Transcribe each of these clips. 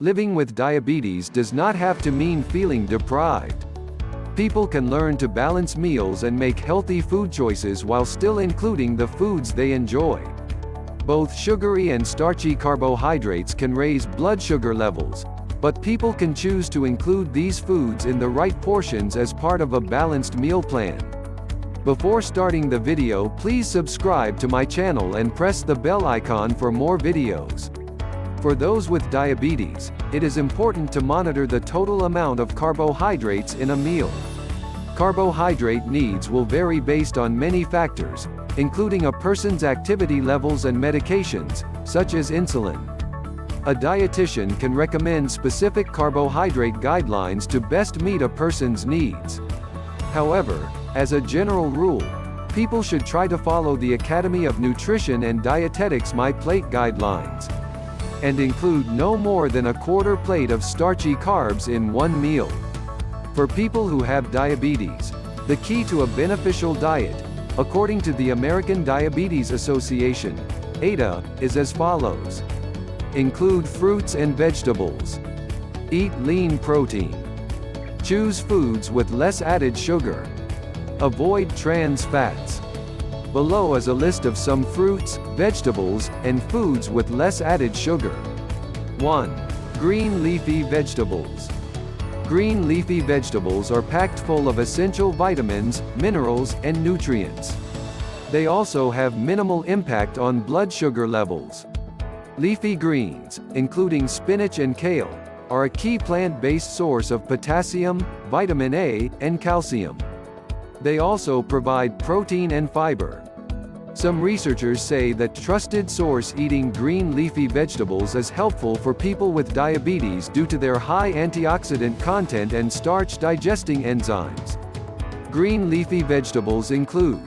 Living with diabetes does not have to mean feeling deprived. People can learn to balance meals and make healthy food choices while still including the foods they enjoy. Both sugary and starchy carbohydrates can raise blood sugar levels, but people can choose to include these foods in the right portions as part of a balanced meal plan. Before starting the video, please subscribe to my channel and press the bell icon for more videos. For those with diabetes, it is important to monitor the total amount of carbohydrates in a meal. Carbohydrate needs will vary based on many factors, including a person's activity levels and medications, such as insulin. A dietitian can recommend specific carbohydrate guidelines to best meet a person's needs. However, as a general rule, people should try to follow the Academy of Nutrition and Dietetics My Plate guidelines, and include no more than a quarter plate of starchy carbs in one meal. For people who have diabetes, the key to a beneficial diet, according to the American Diabetes Association, ADA, is as follows. Include fruits and vegetables. Eat lean protein. Choose foods with less added sugar. Avoid trans fats. Below is a list of some fruits, vegetables, and foods with less added sugar. 1. Green leafy vegetables. Green leafy vegetables are packed full of essential vitamins, minerals, and nutrients. They also have minimal impact on blood sugar levels. Leafy greens, including spinach and kale, are a key plant-based source of potassium, vitamin A, and calcium. They also provide protein and fiber. Some researchers say that trusted source eating green leafy vegetables is helpful for people with diabetes due to their high antioxidant content and starch digesting enzymes. Green leafy vegetables include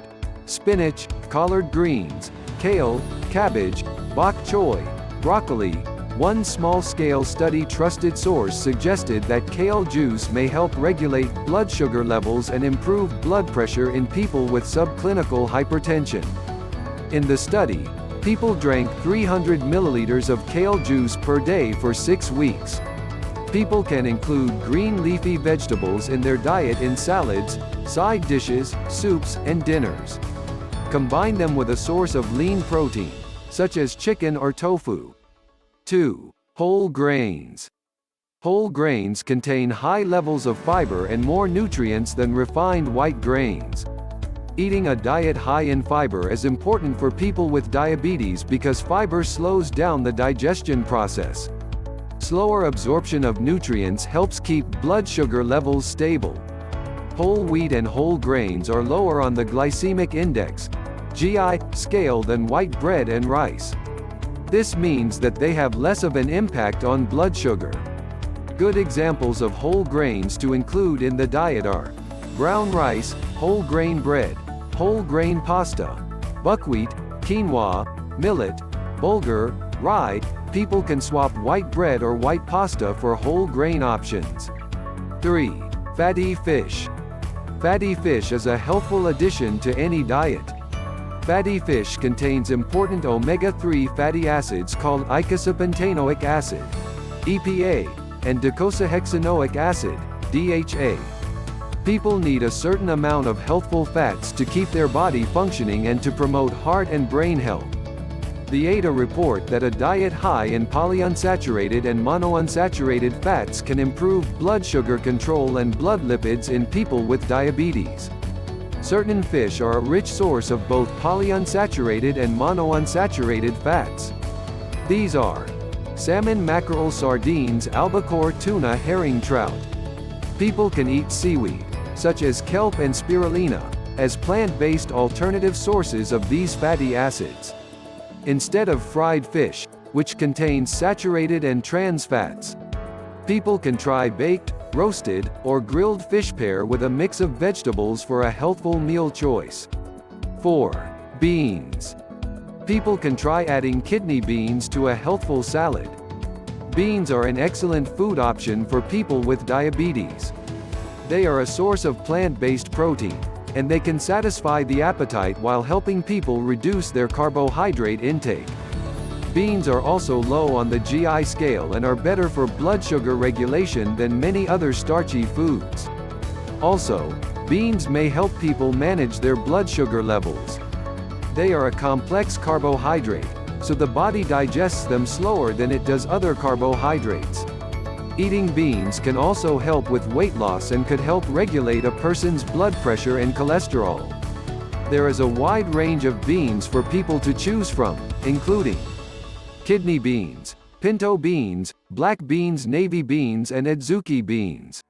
spinach, collard greens, kale, cabbage, bok choy, broccoli. One small-scale study trusted source suggested that kale juice may help regulate blood sugar levels and improve blood pressure in people with subclinical hypertension. In the study, people drank 300 milliliters of kale juice per day for 6 weeks. People can include green leafy vegetables in their diet in salads, side dishes, soups, and dinners. Combine them with a source of lean protein, such as chicken or tofu. 2. Whole grains. Whole grains contain high levels of fiber and more nutrients than refined white grains. Eating a diet high in fiber is important for people with diabetes because fiber slows down the digestion process. Slower absorption of nutrients helps keep blood sugar levels stable. Whole wheat and whole grains are lower on the glycemic index, GI, scale than white bread and rice. This means that they have less of an impact on blood sugar. Good examples of whole grains to include in the diet are brown rice, whole grain bread, whole grain pasta, buckwheat, quinoa, millet, bulgur, rye. People can swap white bread or white pasta for whole grain options. 3. Fatty fish. Fatty fish is a healthful addition to any diet. Fatty fish contains important omega-3 fatty acids called eicosapentaenoic acid, EPA, and docosahexaenoic acid, DHA. People need a certain amount of healthful fats to keep their body functioning and to promote heart and brain health. The ADA report that a diet high in polyunsaturated and monounsaturated fats can improve blood sugar control and blood lipids in people with diabetes. Certain fish are a rich source of both polyunsaturated and monounsaturated fats. These are salmon, mackerel, sardines, albacore, tuna, herring, trout. People can eat seaweed, such as kelp and spirulina, as plant-based alternative sources of these fatty acids. Instead of fried fish, which contains saturated and trans fats. People can try baked, roasted, or grilled fish pair with a mix of vegetables for a healthful meal choice. 4. Beans. People can try adding kidney beans to a healthful salad. Beans are an excellent food option for people with diabetes. They are a source of plant-based protein, and they can satisfy the appetite while helping people reduce their carbohydrate intake. Beans are also low on the GI scale and are better for blood sugar regulation than many other starchy foods. Also, beans may help people manage their blood sugar levels. They are a complex carbohydrate, so the body digests them slower than it does other carbohydrates. Eating beans can also help with weight loss and could help regulate a person's blood pressure and cholesterol. There is a wide range of beans for people to choose from, including kidney beans, pinto beans, black beans, navy beans, and adzuki beans.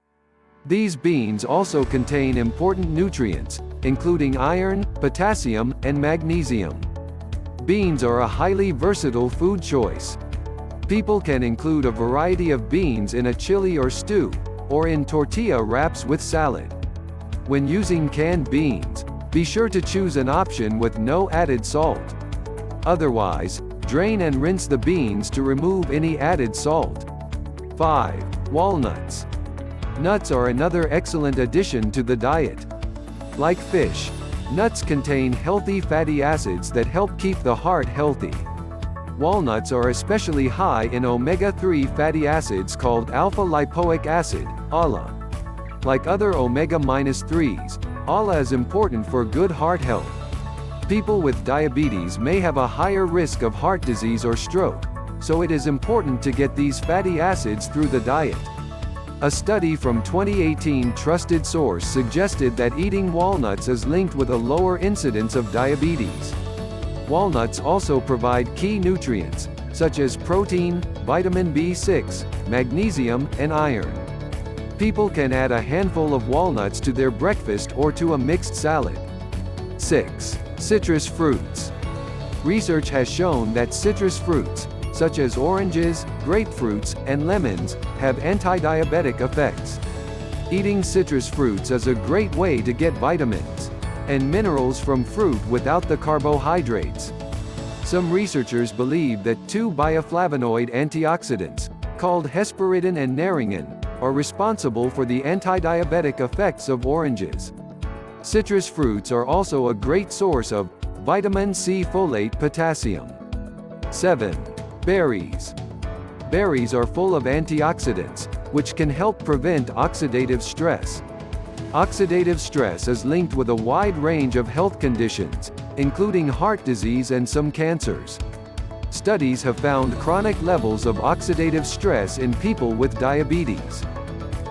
These beans also contain important nutrients, including iron, potassium, and magnesium. Beans are a highly versatile food choice. People can include a variety of beans in a chili or stew, or in tortilla wraps with salad. When using canned beans, be sure to choose an option with no added salt. Otherwise, drain and rinse the beans to remove any added salt. 5. Walnuts. Nuts are another excellent addition to the diet. Like fish, nuts contain healthy fatty acids that help keep the heart healthy. Walnuts are especially high in omega-3 fatty acids called alpha-lipoic acid, ALA. Like other omega-3s, ALA is important for good heart health. People with diabetes may have a higher risk of heart disease or stroke, so it is important to get these fatty acids through the diet. A study from 2018 trusted source suggested that eating walnuts is linked with a lower incidence of diabetes. Walnuts also provide key nutrients, such as protein, vitamin B6, magnesium, and iron. People can add a handful of walnuts to their breakfast or to a mixed salad. 6. Citrus fruits. Research has shown that citrus fruits, such as oranges, grapefruits, and lemons, have anti-diabetic effects. Eating citrus fruits is a great way to get vitamins and minerals from fruit without the carbohydrates. Some researchers believe that two bioflavonoid antioxidants, called hesperidin and naringin, are responsible for the anti-diabetic effects of oranges. Citrus fruits are also a great source of vitamin C, folate, potassium. 7. Berries. Berries are full of antioxidants, which can help prevent oxidative stress. Oxidative stress is linked with a wide range of health conditions, including heart disease and some cancers. Studies have found chronic levels of oxidative stress in people with diabetes.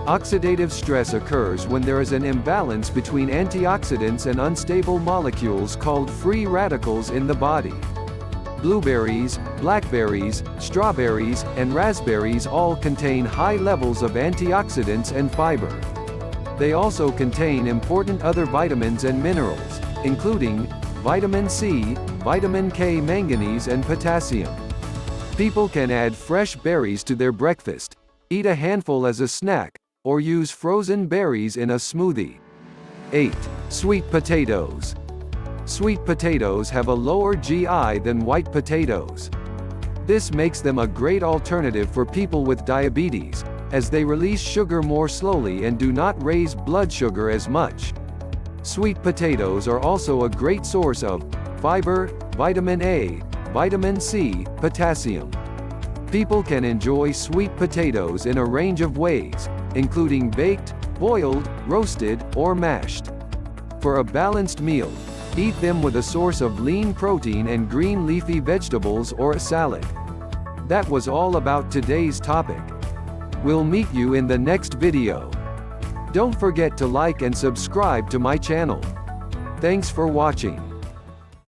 Oxidative stress occurs when there is an imbalance between antioxidants and unstable molecules called free radicals in the body. Blueberries, blackberries, strawberries, and raspberries all contain high levels of antioxidants and fiber. They also contain important other vitamins and minerals, including vitamin C, vitamin K, manganese, and potassium. People can add fresh berries to their breakfast, eat a handful as a snack, or use frozen berries in a smoothie. 8. Sweet potatoes. Sweet potatoes have a lower GI than white potatoes. This makes them a great alternative for people with diabetes, as they release sugar more slowly and do not raise blood sugar as much. Sweet potatoes are also a great source of fiber, vitamin A, vitamin C, potassium. People can enjoy sweet potatoes in a range of ways, including baked, boiled, roasted, or mashed. For a balanced meal, eat them with a source of lean protein and green leafy vegetables or a salad. That was all about today's topic. We'll meet you in the next video. Don't forget to like and subscribe to my channel. Thanks for watching.